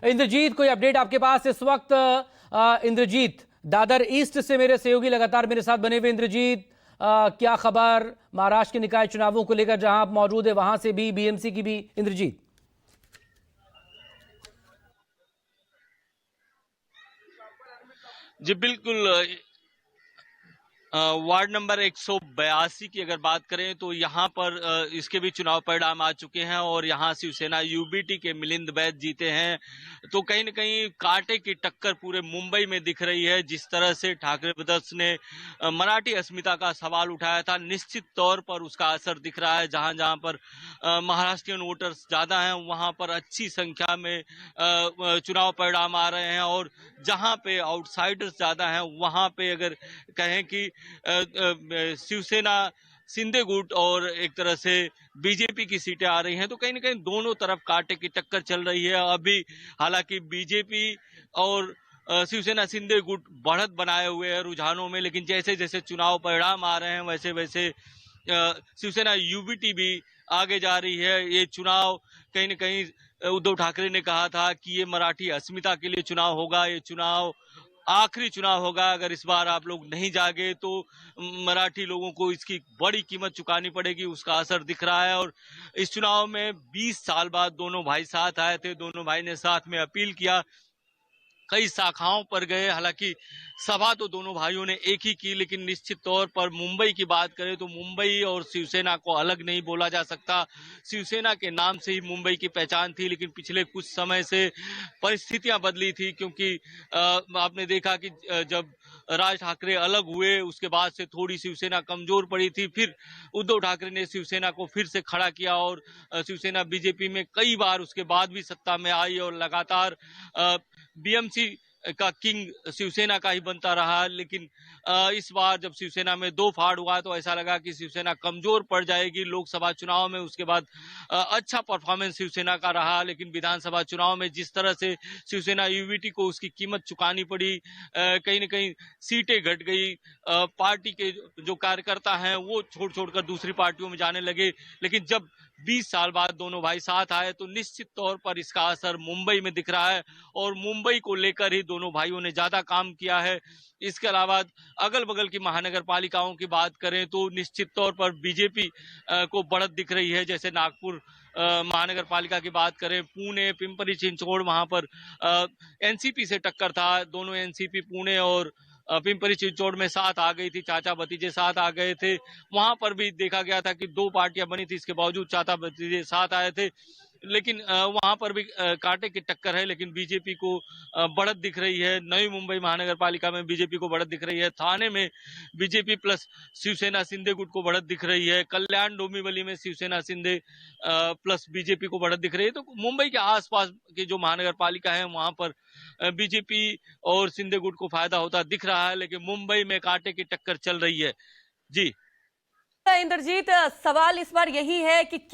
इंद्रजीत, कोई अपडेट आपके पास इस वक्त? इंद्रजीत, दादर ईस्ट से मेरे सहयोगी लगातार मेरे साथ बने हुए। इंद्रजीत, क्या खबर महाराष्ट्र के निकाय चुनावों को लेकर, जहां आप मौजूद है वहां से भी, बीएमसी की भी? इंद्रजीत जी बिल्कुल। वार्ड नंबर 182 की अगर बात करें तो यहाँ पर इसके भी चुनाव परिणाम आ चुके हैं और यहाँ शिवसेना यूबीटी के मिलिंद वैद जीते हैं। तो कहीं न कहीं कांटे की टक्कर पूरे मुंबई में दिख रही है। जिस तरह से ठाकरे ब्रदर्स ने मराठी अस्मिता का सवाल उठाया था, निश्चित तौर पर उसका असर दिख रहा है। जहां जहां पर महाराष्ट्रियन वोटर्स ज्यादा हैं, वहां पर अच्छी संख्या में चुनाव परिणाम आ रहे हैं, और जहां पे आउटसाइडर्स ज्यादा हैं वहां पे अगर कहें कि शिवसेना शिंदे गुट और एक तरह से बीजेपी की सीटें आ रही हैं, तो कहीं ना कहीं दोनों तरफ कांटे की टक्कर चल रही है। अभी हालांकि बीजेपी और शिवसेना शिंदे गुट बढ़त बनाए हुए हैं रुझानों में, लेकिन जैसे जैसे चुनाव परिणाम आ रहे हैं वैसे वैसे शिवसेना यूबीटी भी आगे जा रही है। ये चुनाव कहीं न कहीं उद्धव ठाकरे ने कहा था कि ये मराठी अस्मिता के लिए चुनाव होगा, ये चुनाव आखिरी चुनाव होगा। अगर इस बार आप लोग नहीं जागे तो मराठी लोगों को इसकी बड़ी कीमत चुकानी पड़ेगी, उसका असर दिख रहा है। और इस चुनाव में 20 साल बाद दोनों भाई साथ आए थे, दोनों भाई ने साथ में अपील किया, कई शाखाओं पर गए। हालांकि सभा तो दोनों भाइयों ने एक ही की, लेकिन निश्चित तौर पर मुंबई की बात करें तो मुंबई और शिवसेना को अलग नहीं बोला जा सकता। शिवसेना के नाम से ही मुंबई की पहचान थी, लेकिन पिछले कुछ समय से परिस्थितियां बदली थी, क्योंकि आपने देखा कि जब राज ठाकरे अलग हुए उसके बाद से थोड़ी शिवसेना कमजोर पड़ी थी। फिर उद्धव ठाकरे ने शिवसेना को फिर से खड़ा किया और शिवसेना बीजेपी में कई बार उसके बाद भी सत्ता में आई, और लगातार बीएमसी का किंग शिवसेना का ही बनता रहा। लेकिन इस बार जब शिवसेना में दो फाड़ हुआ तो ऐसा लगा कि शिवसेना कमजोर पड़ जाएगी लोकसभा चुनाव में। उसके बाद अच्छा परफॉर्मेंस शिवसेना का रहा, लेकिन विधानसभा चुनाव में जिस तरह से शिवसेना यूबीटी को उसकी कीमत चुकानी पड़ी, कहीं न कहीं सीटें घट गई, पार्टी के जो कार्यकर्ता हैं वो छोड़ छोड़कर दूसरी पार्टियों में जाने लगे। लेकिन जब 20 साल बाद दोनों भाई साथ आए तो निश्चित तौर पर इसका असर मुंबई में दिख रहा है, और मुंबई को लेकर ही दोनों भाइयों ने ज्यादा काम किया है। इसके अलावा अगल बगल की महानगर पालिकाओं की बात करें तो निश्चित तौर पर बीजेपी को बढ़त दिख रही है। जैसे नागपुर महानगर पालिका की बात करें, पुणे, पिंपरी चिंचवड़, वहां पर एनसीपी से टक्कर था। दोनों एनसीपी पुणे और पिंपरी चिंचवड़ में साथ आ गई थी, चाचा भतीजे साथ आ गए थे। वहां पर भी देखा गया था कि दो पार्टियां बनी थी, इसके बावजूद चाचा भतीजे साथ आए थे। लेकिन वहां पर भी कांटे की टक्कर है, लेकिन बीजेपी को बढ़त दिख रही है। नई मुंबई महानगर पालिका में बीजेपी को बढ़त दिख रही है। थाने में बीजेपी प्लस शिवसेना शिंदे गुट को बढ़त दिख रही है। कल्याण डोंबिवली में शिवसेना शिंदे प्लस बीजेपी को बढ़त दिख रही है। तो मुंबई के आसपास की जो महानगर पालिका है वहां पर बीजेपी और शिंदे गुट को फायदा होता दिख रहा है, लेकिन मुंबई में कांटे की टक्कर चल रही है। जी इंद्रजीत, सवाल इस बार यही है कि क्या